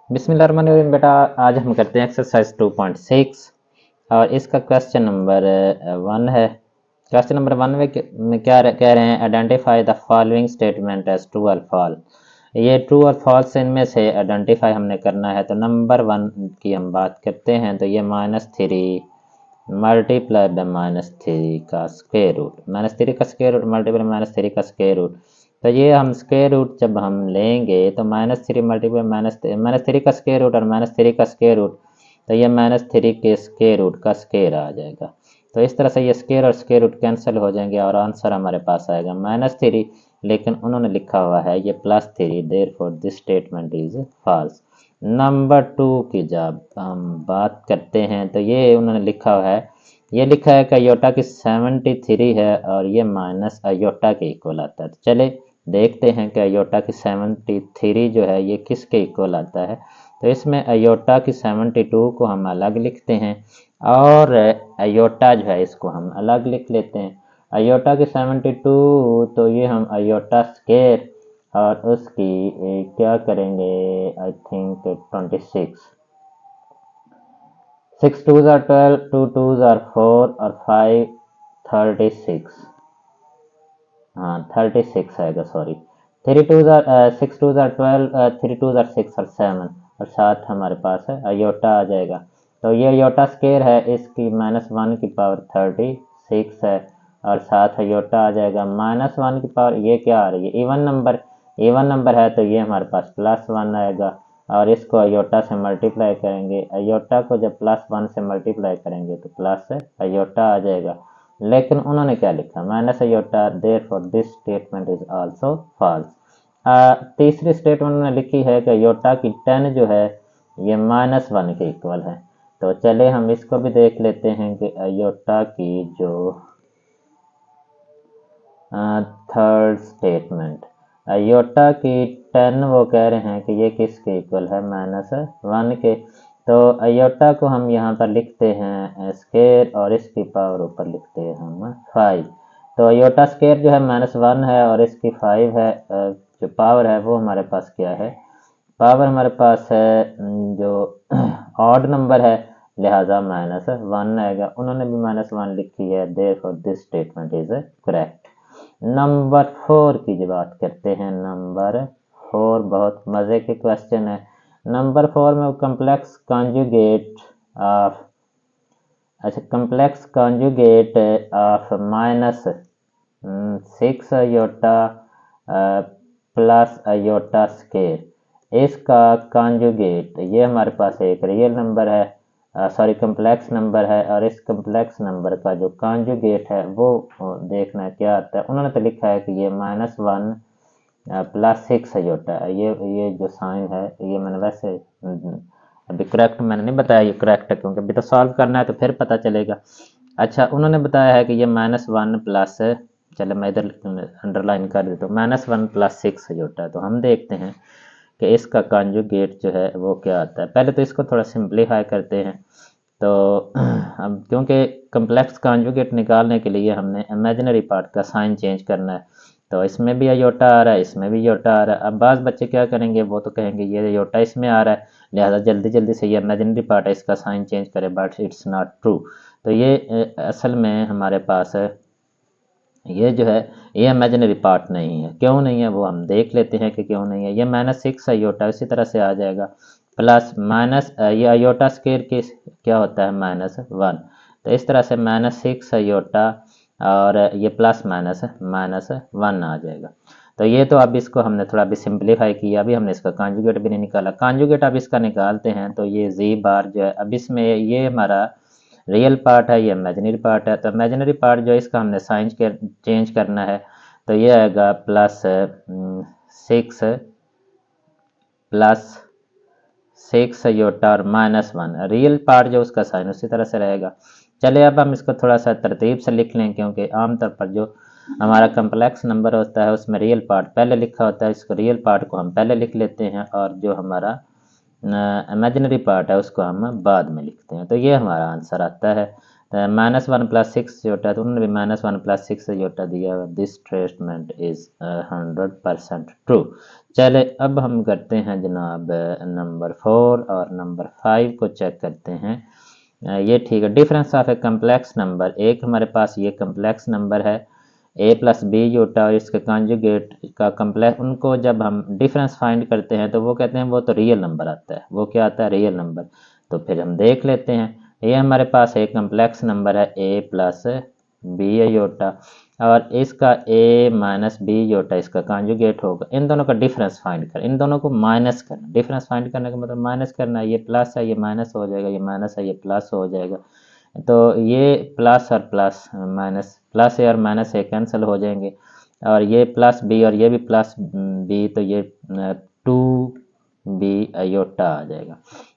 बिस्मिल्लाहिर्रहमानिर्रहीम। बेटा आज हम करते हैं एक्सरसाइज 2.6 और इसका क्वेश्चन नंबर 1 है। क्वेश्चन नंबर 1 में क्या कह रहे हैं, identify the following statement as true और फॉल्स। ये ट्रू और फॉल्स इनमें से आइडेंटिफाई हमने करना है। तो नंबर 1 की हम बात करते हैं। तो ये -3 मल्टीप्लाई बाय -3 का स्क्वायर रूट, -3 का स्क्वायर रूट मल्टीप्लाई -3 का स्क्वायर रूट। तो ये हम स्क्वायर रूट जब हम लेंगे तो -3 मल्टीप्लाई -3 का स्क्वायर रूट और -3 का स्क्वायर रूट, तो ये -3 के स्क्वायर रूट का स्क्वायर आ जाएगा। तो इस तरह से ये स्क्वायर और स्क्वायर रूट कैंसिल हो जाएंगे और आंसर हमारे पास आएगा -3, लेकिन उन्होंने लिखा हुआ है ये +3, therefore this statement is false. Number 2 की जब हम बात करते हैं तो ये उन्होंने लिखा हुआ है, ये लिखा है कि अयोटा की 73 है और ये माइनस अयोटा के इक्वल आता है। तो चले देखते हैं कि अयोटा की 73 जो है ये किसके इक्वल आता है। तो इसमें अयोटा की 72 को हम अलग लिखते हैं और अयोटा जो है इसको हम अलग लिख लेते हैं। अयोटा की 72 तो ये हम अयोटा स्क्वायर और उसकी क्या करेंगे, I think 26, 6 2s are 12, 2 2s are 4 और 5 36, हाँ 36 आएगा, sorry 3 2s are 6 2s are 12, 3 2s are 6 और 7 और 7 हमारे पास है अयोटा आ जाएगा। तो ये अयोटा स्क्वायर है, इसकी -1 की पावर 36 है और 7 अयोटा आ जाएगा। -1 की पावर ये क्या आ रही है, इवन नंबर है तो ये हमारे पास +1 आएगा और इसको अयोटा से मल्टीप्लाई करेंगे। अयोटा को जब +1 से मल्टीप्लाई करेंगे तो प्लस अयोटा आ जाएगा, लेकिन उन्होंने क्या लिखा, minus iota, therefore this statement is also false. तीसरी स्टेटमेंट उन्होंने लिखी है कि अयोटा की 10 जो है ये -1 के इक्वल है। तो चले हम इसको भी देख लेते हैं कि अयोटा की जो थर्ड स्टेटमेंट, अयोटा की 10 वो कह रहे हैं कि ये किसके इक्वल है, -1 के। तो अयोटा को हम यहाँ पर लिखते हैं स्क्वायर और इसकी पावर ऊपर लिखते हैं हम 5। तो अयोटा स्क्वायर जो है -1 है और इसकी 5 है, जो पावर है वो हमारे पास क्या है, पावर हमारे पास है जो ऑड नंबर है, लिहाजा -1 आएगा। उन्होंने भी -1 लिखी है, therefore this statement is correct. Number 4 की जो बात करते हैं, नंबर 4 बहुत मज़े के क्वेश्चन है। नंबर 4 में कम्प्लेक्स कॉन्जुगेट ऑफ, अच्छा complex conjugate of -6 iota plus iota square, इसका कॉन्जुगेट ये हमारे पास एक रियल नंबर है, सॉरी कम्प्लेक्स नंबर है, और इस कम्प्लेक्स नंबर का जो कॉन्जुगेट है वो देखना क्या आता है। उन्होंने तो लिखा है कि ये -1 +6 अयोटा, ये जो साइन है ये मैंने वैसे अभी करेक्ट मैंने नहीं बताया ये करेक्ट है, क्योंकि अभी तो सॉल्व करना है तो फिर पता चलेगा। अच्छा उन्होंने बताया है कि ये -1 प्लस, चलो मैं इधर अंडरलाइन कर देता हूँ, -1 + 6 अयोटा है। तो हम देखते हैं कि इसका कॉन्जुगेट जो है वो क्या आता है। पहले तो इसको थोड़ा सिंप्लीफाई करते हैं। तो अब क्योंकि कम्प्लेक्स कॉन्जुगेट निकालने के लिए हमने इमेजिनरी पार्ट का साइन चेंज करना है, तो इसमें भी अयोटा आ रहा है, इसमें भी योटा आ रहा है। अब बाज़ बच्चे क्या करेंगे, वो तो कहेंगे ये योटा इसमें आ रहा है, लिहाजा जल्दी जल्दी से ये इमेजिनरी पार्ट है इसका साइन चेंज करें, बट इट्स नॉट ट्रू। तो ये असल में हमारे पास ये जो है ये इमेजिनरी पार्ट नहीं है। क्यों नहीं है वो हम देख लेते हैं कि क्यों नहीं है। ये -6 अयोटा इसी तरह से आ जाएगा, प्लस माइनस ये अयोटा स्क्वायर के क्या होता है -1, तो इस तरह से -6 अयोटा और ये प्लस -1 आ जाएगा। तो ये तो अब इसको हमने थोड़ा भी सिंप्लीफाई किया, अभी हमने इसका कॉन्जुगेट भी नहीं निकाला। कॉन्जुगेट अब इसका निकालते हैं तो ये जी बार जो है, अब इसमें ये हमारा रियल पार्ट है, ये इमेजिनरी पार्ट है। तो इमेजिनरी पार्ट जो है इसका हमने साइन चेंज करना है, तो ये आएगा +6 अयोटा और -1। रियल पार्ट जो उसका साइन उसी तरह से रहेगा। चलिए अब हम इसको थोड़ा सा तरतीब से लिख लें, क्योंकि आमतौर पर जो हमारा कम्प्लेक्स नंबर होता है उसमें रियल पार्ट पहले लिखा होता है, इसको रियल पार्ट को हम पहले लिख लेते हैं और जो हमारा इमेजिनरी पार्ट है उसको हम बाद में लिखते हैं। तो ये हमारा आंसर आता है -1 + 6 जोटा, तो उन्होंने भी -1 + 6 जोटा दिया। This statement is 100% true. चले अब हम करते हैं जनाब नंबर 4 और नंबर 5 को चेक करते हैं। ये ठीक है। Difference of A complex number, एक हमारे पास ये कम्प्लेक्स नंबर है a + b जोटा और इसके कॉन्जुगेट का कम्प्लेक्स, उनको जब हम डिफरेंस फाइंड करते हैं तो वो कहते हैं वो तो रियल नंबर आता है। वो क्या आता है? Real number. तो फिर हम देख लेते हैं। ये हमारे पास एक कम्प्लेक्स नंबर है a + b जोटा और इसका a - b जोटा इसका कॉन्जुगेट होगा। इन दोनों का डिफरेंस फाइंड कर, इन दोनों को माइनस करना। डिफरेंस फाइंड करने का मतलब माइनस करना। ये प्लस है, ये माइनस हो जाएगा, ये माइनस है, ये प्लस हो जाएगा। तो ये प्लस और प्लस माइनस, प्लस ए और माइनस ए कैंसिल हो जाएंगे और ये प्लस बी और ये भी प्लस बी, तो ये 2b आयोटा आ जाएगा।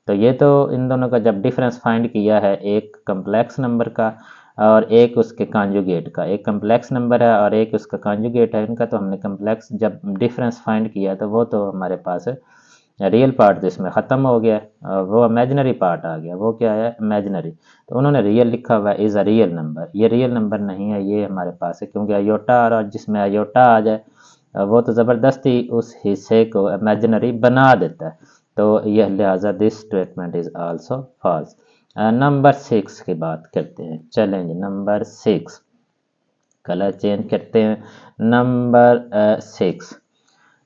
तो ये तो इन दोनों का जब डिफरेंस फाइंड किया है, एक कम्प्लेक्स नंबर का और एक उसके कॉन्जुगेट का, एक कम्प्लेक्स नंबर है और एक उसका कॉन्जुगेट है इनका, तो हमने कम्प्लेक्स जब डिफरेंस फाइंड किया तो वो तो हमारे पास रियल पार्ट तो इसमें ख़त्म हो गया और वो इमेजिनरी पार्ट आ गया। वो क्या है? इमेजिनरी। तो उन्होंने रियल लिखा हुआ है, इज़ अ रियल नंबर। ये रियल नंबर नहीं है, ये हमारे पास है क्योंकि अयोटा और जिसमें अयोटा आ जाए वो तो ज़बरदस्ती उस हिस्से को इमेजिनरी बना देता है। तो यह लिहाजा this statement is also false. Number 6 की बात करते हैं। चलेंगे नंबर 6, कलर चेंज करते हैं। नंबर 6,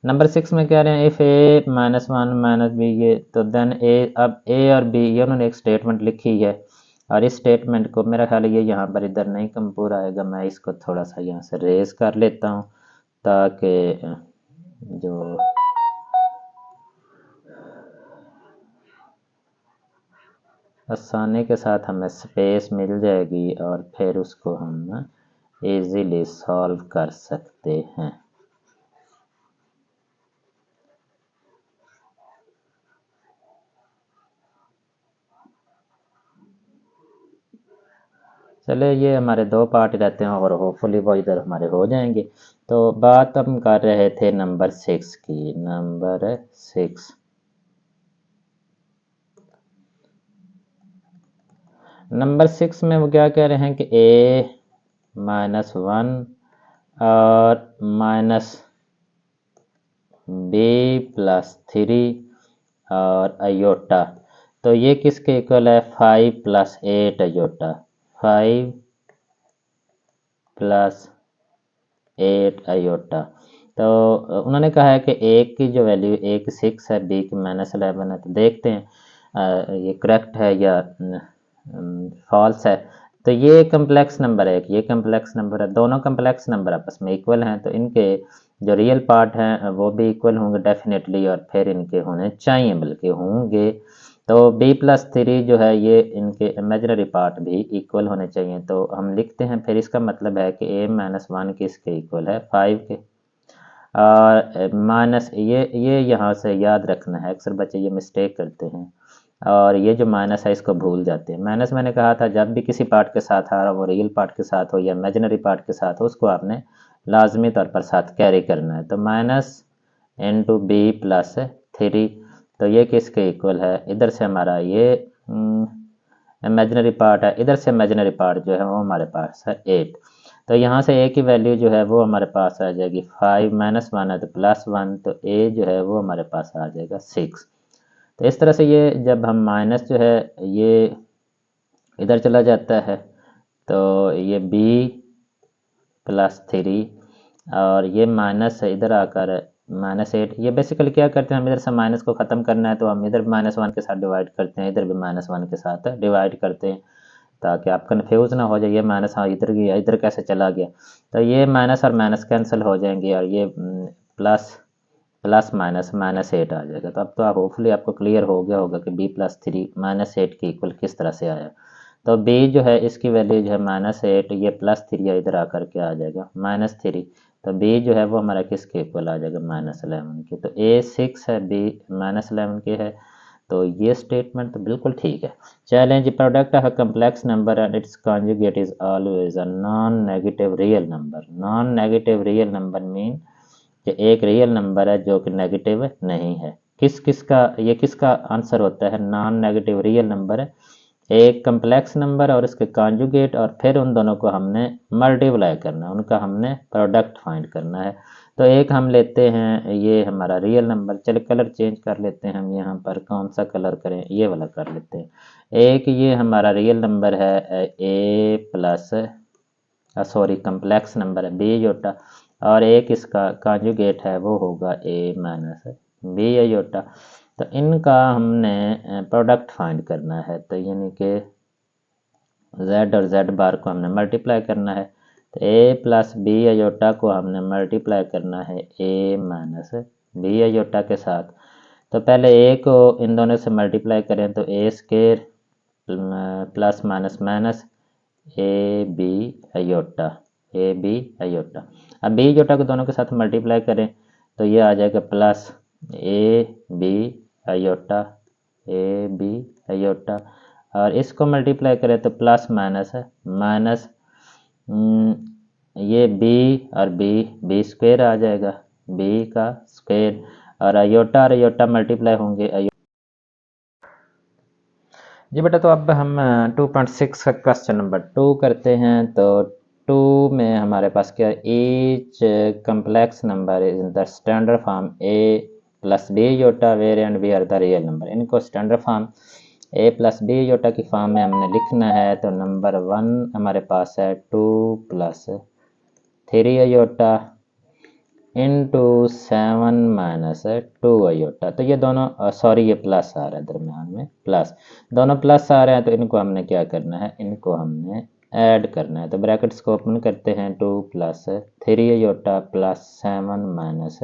नंबर 6 में कह रहे हैं इफ़ a -1 - b, ये तो देन a, अब a और b ये उन्होंने एक स्टेटमेंट लिखी है और इस स्टेटमेंट को मेरा ख्याल ये यहाँ पर इधर नहीं कम पूरा आएगा। मैं इसको थोड़ा सा यहाँ से रेज कर लेता हूँ ताकि जो आसानी के साथ हमें स्पेस मिल जाएगी और फिर उसको हम इजीली सॉल्व कर सकते हैं। चले ये हमारे दो पार्ट रहते हैं और होपफुली वो इधर हमारे हो जाएंगे। तो बात हम कर रहे थे नंबर 6 की। नंबर 6, नंबर 6 में वो क्या कह रहे हैं कि a-1 और -b + 3 और अयोटा, तो ये किसके इक्वल है? 5 + 8 अयोटा। 5 + 8 अयोटा। तो उन्होंने कहा है कि ए की जो वैल्यू, ए की 6 है, बी की -11 है। तो देखते हैं ये करेक्ट है या फॉल्स है। तो ये कम्प्लेक्स नंबर है, ये कम्प्लेक्स नंबर है, दोनों कम्प्लेक्स नंबर आपस में इक्वल हैं, तो इनके जो रियल पार्ट हैं वो भी इक्वल होंगे डेफिनेटली, और फिर इनके होने चाहिए, बल्कि होंगे। तो b + 3 जो है ये इनके इमेजिनरी पार्ट भी इक्वल होने चाहिए। तो हम लिखते हैं फिर, इसका मतलब है कि a-1 किसके इक्वल है? 5 के। और माइनस ये यहाँ से याद रखना है, अक्सर बच्चे ये मिस्टेक करते हैं और ये जो माइनस है इसको भूल जाते हैं। माइनस मैंने कहा था जब भी किसी पार्ट के साथ आ रहा हो, वो रियल पार्ट के साथ हो या इमेजिनरी पार्ट के साथ हो, उसको आपने लाजमी तौर पर साथ कैरी करना है। तो -b + 3, तो ये किसके इक्वल है? इधर से हमारा ये इमेजिनरी पार्ट है, इधर से इमेजिनरी पार्ट जो है वो हमारे पास है 8। तो यहाँ से a की वैल्यू जो है वो हमारे पास आ जाएगी 5 -1 है तो +1, तो a जो है वो हमारे पास आ जाएगा 6। तो इस तरह से ये जब हम माइनस जो है ये इधर चला जाता है तो ये b + 3 और ये माइनस इधर आकर -8। ये बेसिकली क्या करते हैं, हम इधर से माइनस को ख़त्म करना है तो हम इधर -1 के साथ डिवाइड करते हैं, इधर भी -1 के साथ डिवाइड करते हैं ताकि आप कंफ्यूज ना हो जाए। ये माइनस हाँ इधर गया, इधर कैसे चला गया? तो ये माइनस और माइनस कैंसिल हो जाएंगे और ये प्लस प्लस माइनस -8 आ जाएगा। तो अब तो आप होपफुली आपको क्लियर हो गया होगा कि b + 3 -8 के इक्वल किस तरह से आया। तो b जो है इसकी वैल्यू जो है -8, ये +3 इधर आकर के आ जाएगा -3। तो b जो है वो हमारा किसके इक्वल आ जाएगा? -11 के। तो a 6 है, b -11 के है। तो ये स्टेटमेंट तो बिल्कुल ठीक है। Challenge product of a complex number and it's conjugate is always a non negative real number. Non negative real number mean कि एक रियल नंबर है जो कि नेगेटिव नहीं है। किसका आंसर होता है? नॉन नेगेटिव रियल नंबर है एक कम्प्लेक्स नंबर और इसके कॉन्जुगेट, और फिर उन दोनों को हमने मल्टीप्लाई करना है, उनका हमने प्रोडक्ट फाइंड करना है। तो एक हम लेते हैं, ये हमारा रियल नंबर, चले कलर चेंज कर लेते हैं हम, यहाँ पर कौन सा कलर करें, ये वाला कर लेते हैं। एक ये हमारा रियल नंबर है ए प्लस, सॉरी कम्प्लेक्स नंबर है बी योटा, और एक इसका कॉन्जुगेट है वो होगा ए माइनस बी योटा। तो इनका हमने प्रोडक्ट फाइंड करना है, तो यानी कि z और z बार को हमने मल्टीप्लाई करना है। तो a प्लस बी अयोटा को हमने मल्टीप्लाई करना है a माइनस बी अयोटा के साथ। तो पहले a को इन दोनों से मल्टीप्लाई करें तो a square plus minus minus A B iota, A B iota. अब बी अयोटा को दोनों के साथ मल्टीप्लाई करें तो ये आ जाएगा plus A B iota, A B iota, और इसको मल्टीप्लाई करें तो प्लस माइनस है माइनस ये बी और बी स्क्वेयर आ जाएगा, बी का स्क्वेयर, और अयोटा मल्टीप्लाई होंगे जी बेटा। तो अब हम 2.6 का क्वेश्चन नंबर 2 करते हैं। तो 2 में हमारे पास क्या है, each complex number is in the standard form A plus B iota where and B are the real number. इनको standard form A plus B iota की फॉर्म में हमने लिखना है। तो नंबर 1 हमारे पास है 2 plus 3 iota into 7 minus 2 iota. तो ये दोनों सॉरी ये प्लस आ रहा है दरम्यान में, प्लस दोनों प्लस आ रहे हैं, तो इनको हमने क्या करना है, इनको हमने ऐड करना है। तो ब्रैकेट्स को ओपन करते हैं, 2 plus 3 iota plus 7 minus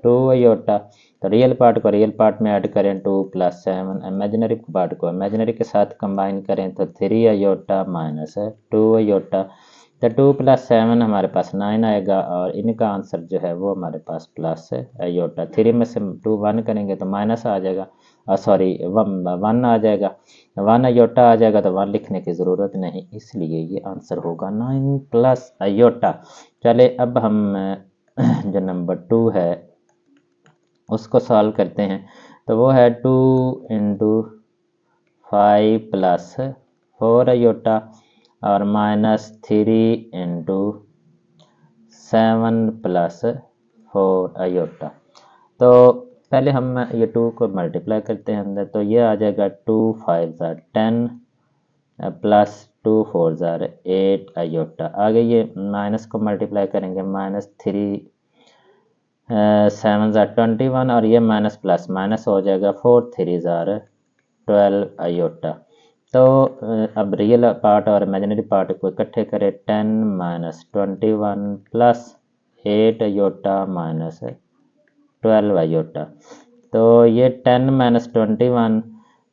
2 iota. तो रियल पार्ट को रियल पार्ट में ऐड करें 2 प्लस 7, इमेजिनरी पार्ट को इमेजिनरी के साथ कंबाइन करें तो 3 अयोटा माइनस 2 अयोटा। तो 2 प्लस 7 हमारे पास 9 आएगा, और इनका आंसर जो है वो हमारे पास प्लस अयोटा। 3 में से 2 1 करेंगे तो माइनस आ जाएगा, सॉरी 1 आ जाएगा, 1 अयोटा आ जाएगा, तो 1 लिखने की ज़रूरत नहीं, इसलिए ये आंसर होगा 9 प्लस अयोटा। चले अब हम जो नंबर 2 है उसको सॉल्व करते हैं। तो वो है 2 इंटू 5 प्लस 4 अयोटा और माइनस 3 इंटू 7 प्लस 4 अयोटा। तो पहले हम ये 2 को मल्टीप्लाई करते हैं अंदर, तो ये आ जाएगा 2 5 ज़ार 10 प्लस 2 4 ज़ार 8 अयोटा। आगे ये माइनस को मल्टीप्लाई करेंगे, माइनस 3 7 ज़ार 21, और ये माइनस प्लस माइनस हो जाएगा, 4 3 ज़ार 12 अयोटा। तो अब रियल पार्ट और इमेजिनरी पार्ट को इकट्ठे करें, 10 minus 21 plus 8 iota minus 12 iota. तो ये 10 माइनस 21,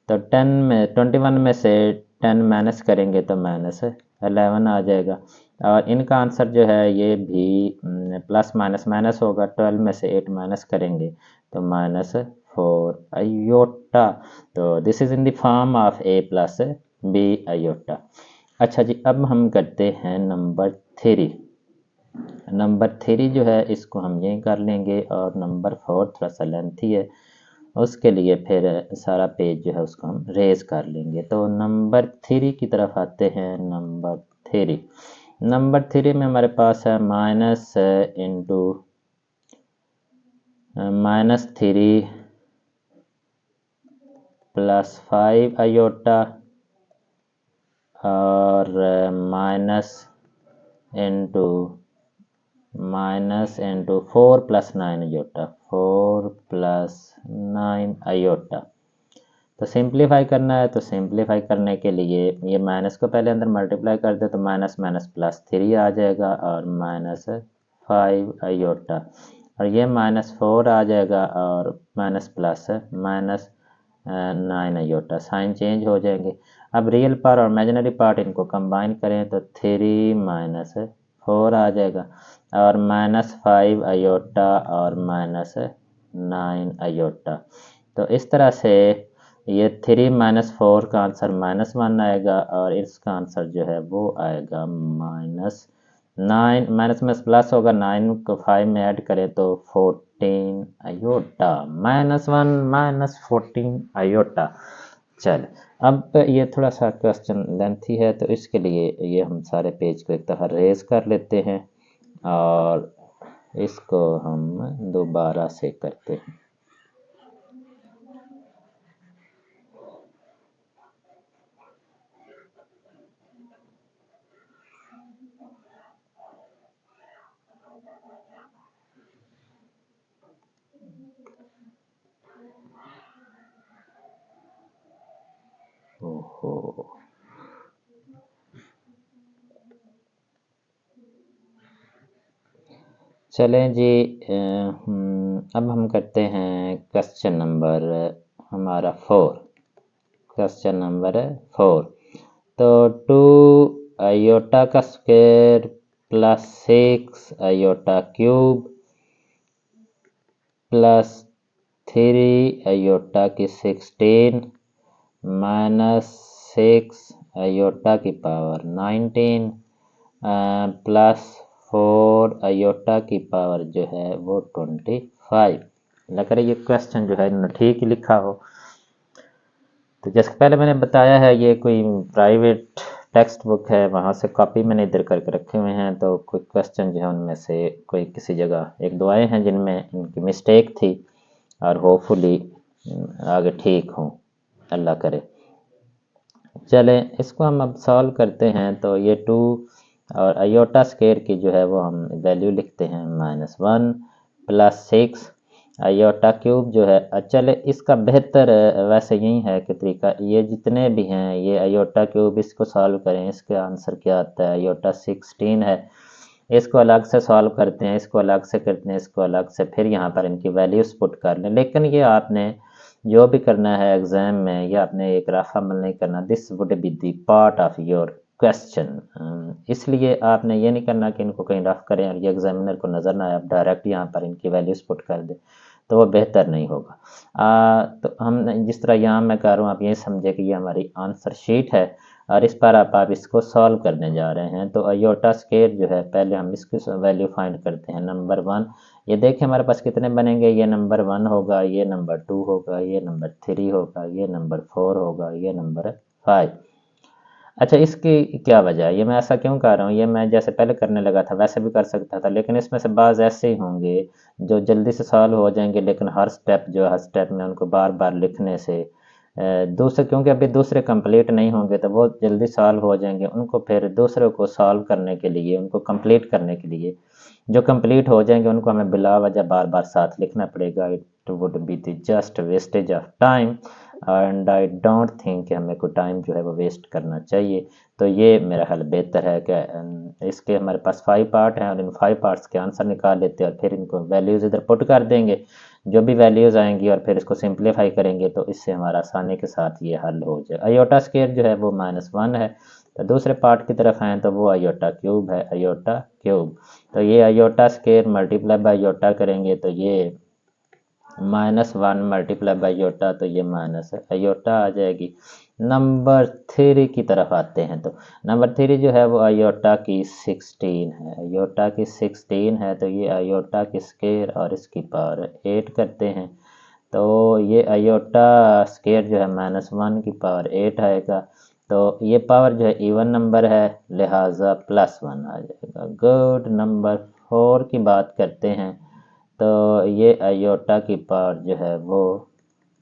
तो 21 में से 10 माइनस करेंगे तो माइनस 11 आ जाएगा, और इनका आंसर जो है ये भी प्लस माइनस माइनस होगा, 12 में से 8 माइनस करेंगे तो माइनस 4 अयोटा। तो this is in the form of A plus B iota. अच्छा जी, अब हम करते हैं नंबर 3। नंबर 3 जो है इसको हम यहीं कर लेंगे, और नंबर 4 थोड़ा सा लेंथी है, उसके लिए फिर सारा पेज जो है उसको हम रेज कर लेंगे। तो नंबर 3 की तरफ आते हैं। नंबर 3 में हमारे पास है minus into minus 3 plus 5 iota और minus into 4 plus 9 iota, 4 plus 9 iota. तो सिंप्लीफाई करना है, तो सिंप्लीफाई करने के लिए ये माइनस को पहले अंदर मल्टीप्लाई कर दे तो माइनस माइनस प्लस 3 आ जाएगा, और माइनस 5 अयोटा, और ये माइनस 4 आ जाएगा, और minus plus minus 9 iota, sign change हो जाएंगे। अब रियल पार्ट और इमेजिनरी पार्ट इनको कंबाइन करें तो 3 माइनस 4 आ जाएगा, और माइनस 5 अयोटा और माइनस 9 अयोटा। तो इस तरह से ये 3 माइनस 4 का आंसर -1 आएगा, और इसका आंसर जो है वो आएगा -9, माइनस में प्लस होगा, 9 को 5 में ऐड करें तो 14 अयोटा, -1 -14 अयोटा। चल, अब ये थोड़ा सा क्वेश्चन लेंथी है, तो इसके लिए ये हम सारे पेज को एक दफ़ा रेज कर लेते हैं और इसको हम दोबारा से करते हैं। ओहो, चलें जी, अब हम करते हैं क्वेश्चन नंबर हमारा 4। क्वेश्चन नंबर 4, तो 2 आयोटा का square plus 6 iota cube plus 3 iota की 16 माइनस 6 आयोटा की पावर 19 प्लस 4 आयोटा की पावर जो है वो 25। लग रहा है ये क्वेश्चन जो है इन्होंने ठीक ही लिखा हो। तो जैसे पहले मैंने बताया है, ये कोई प्राइवेट टेक्स्ट बुक है, वहाँ से कॉपी मैंने इधर करके रखे हुए हैं। तो कोई क्वेश्चन जो है उनमें से कोई किसी जगह एक दो आए हैं जिनमें इनकी मिस्टेक थी, और होपफुली आगे ठीक हों, अल्लाह करे। चलें, इसको हम अब सॉल्व करते हैं। तो ये 2 और आयोटा स्क्वायर की जो है वो हम वैल्यू लिखते हैं -1 प्लस 6 आयोटा क्यूब जो है। चले, इसका बेहतर वैसे यही है कि तरीका, ये जितने भी हैं ये आयोटा क्यूब, इसको सॉल्व करें, इसका आंसर क्या आता है, आयोटा 16 है। इसको अलग से सॉल्व करते हैं, इसको अलग से करते हैं, इसको अलग से, फिर यहाँ पर इनकी वैल्यूज पुट कर लें। लेकिन ये आपने जो भी करना है एग्जाम में, ये आपने एक रफ अमल नहीं करना। This would be the part of your question. इसलिए आपने ये नहीं करना कि इनको कहीं रफ करें और ये एग्जामिनर को नज़र ना आए, आप डायरेक्ट यहाँ पर इनकी वैल्यूज पुट कर दें, तो वो बेहतर नहीं होगा। तो हम जिस तरह यहाँ मैं कर रहा हूँ, आप ये समझे कि ये हमारी आंसर शीट है और इस पर आप इसको सॉल्व करने जा रहे हैं। तो आयोटा स्क्वायर जो है, पहले हम इसकी वैल्यू फाइंड करते हैं। नंबर 1, ये देखें हमारे पास कितने बनेंगे, ये नंबर 1 होगा, ये नंबर 2 होगा, ये नंबर 3 होगा, ये नंबर 4 होगा, ये नंबर 5। अच्छा, इसकी क्या वजह है, ये मैं ऐसा क्यों कर रहा हूँ, ये मैं जैसे पहले करने लगा था वैसे भी कर सकता था, लेकिन इसमें से बाज़ ऐसे ही होंगे जो जल्दी से सॉल्व हो जाएंगे, लेकिन हर स्टेप जो है, हर स्टेप में उनको बार बार लिखने से दूसरे, क्योंकि अभी दूसरे कंप्लीट नहीं होंगे तो वो जल्दी सॉल्व हो जाएंगे। उनको फिर दूसरों को सॉल्व करने के लिए, उनको कंप्लीट करने के लिए, जो कंप्लीट हो जाएंगे उनको हमें बिला वजह बार बार साथ लिखना पड़ेगा। It would be the just wastage of time, and I don't think कि हमें कोई टाइम जो है वो वेस्ट करना चाहिए। तो ये मेरा ख्याल बेहतर है कि इसके हमारे पास 5 पार्ट हैं और इन 5 पार्ट्स के आंसर निकाल लेते हैं और फिर इनको वैल्यूज़ इधर पुट कर देंगे, जो भी वैल्यूज़ आएंगी, और फिर इसको सिंप्लीफाई करेंगे, तो इससे हमारा आसानी के साथ ये हल हो जाए। आयोटा स्क्वायर जो है वो -1 है। तो दूसरे पार्ट की तरफ आएँ तो वो आयोटा क्यूब है, आयोटा क्यूब। तो ये iota square multiply by iota करेंगे तो ये -1 मल्टीप्लाई बाय आयोटा, तो ये माइनस आयोटा आ जाएगी। नंबर 3 की तरफ आते हैं। तो नंबर 3 जो है वो आयोटा की 16 है, आयोटा की 16 है। तो ये आयोटा की स्क्वायर और इसकी पावर 8 करते हैं। तो ये आयोटा स्क्वायर जो है -1 की पावर 8 आएगा। तो ये पावर जो है इवन नंबर है, लिहाजा +1 आ जाएगा। गुड। नंबर 4 की बात करते हैं। तो ये आयोटा की पावर जो है वो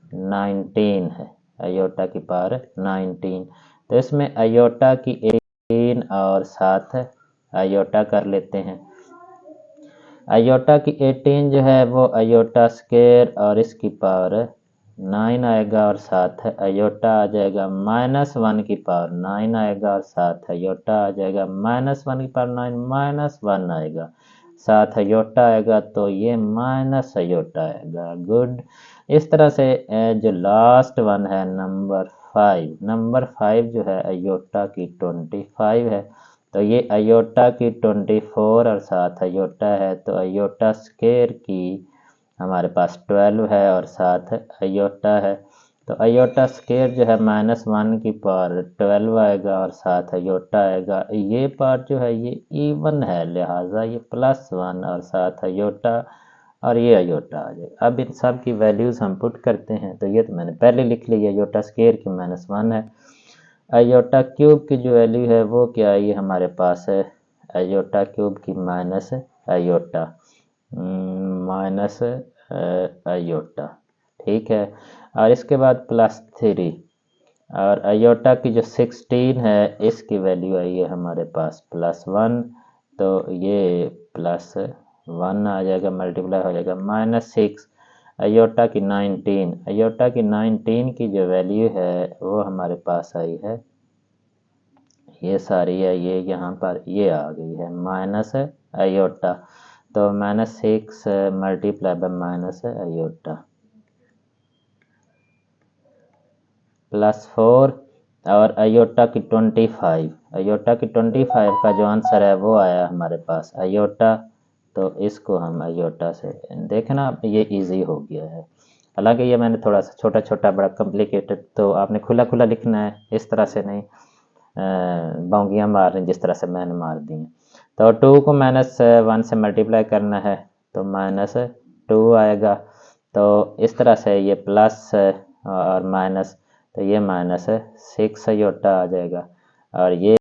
19 है, आयोटा की पावर 19। तो इसमें आयोटा की 18 और साथ आयोटा कर लेते हैं। आयोटा की 18 जो है वो आयोटा स्क्वायर और इसकी पावर 9 आएगा, और साथ है आयोटा आ जाएगा -1 की पावर 9 आएगा, और साथ आयोटा आ जाएगा -1 की पावर 9 -1 आएगा, साथ आयोटा आएगा, तो ये माइनस आयोटा आएगा। गुड। इस तरह से जो लास्ट वन है नंबर 5, नंबर 5 जो है आयोटा की 25 है। तो ये आयोटा की 24 और साथ आयोटा है, तो आयोटा स्क्वायर की हमारे पास 12 है और साथ आयोटा है। तो आयोटा स्क्वायर जो है -1 की पावर 12 आएगा और साथ आयोटा आएगा। ये पार्ट जो है ये इवन है, लिहाजा ये +1 और साथ आयोटा और ये अयोटा आ जाएगा। अब इन सब की वैल्यूज़ हम पुट करते हैं, तो ये तो मैंने पहले लिख ली, अयोटा स्क्वायर की -1 है। अयोटा क्यूब की जो वैल्यू है वो क्या है, ये हमारे पास है अयोटा क्यूब की माइनस अयोटा माइनस अयोटा, ठीक है। और इसके बाद +3 और अयोटा की जो 16 है इसकी वैल्यू आई है हमारे पास +1, तो ये +1 आ जाएगा, मल्टीप्लाई हो जाएगा -6। अयोटा की 19, अयोटा की 19 की जो वैल्यू है वो हमारे पास आई है, ये सारी है, ये यहाँ पर ये आ गई है माइनस अयोटा, तो -6 मल्टीप्लाई बाय माइनस अयोटा +4 और अयोटा की 25, अयोटा की 25 का जो आंसर है वो आया हमारे पास अयोटा, तो इसको हम अयोटा से देखना, ये इजी हो गया है। हालांकि ये मैंने थोड़ा सा छोटा छोटा बड़ा कॉम्प्लिकेटेड, तो आपने खुला खुला लिखना है, इस तरह से नहीं बाउंगियाँ मार रही जिस तरह से मैंने मार दी हैं। तो 2 को -1 से मल्टीप्लाई करना है, तो -2 आएगा, तो इस तरह से ये प्लस और माइनस, तो ये -6 अयोटा आ जाएगा, और ये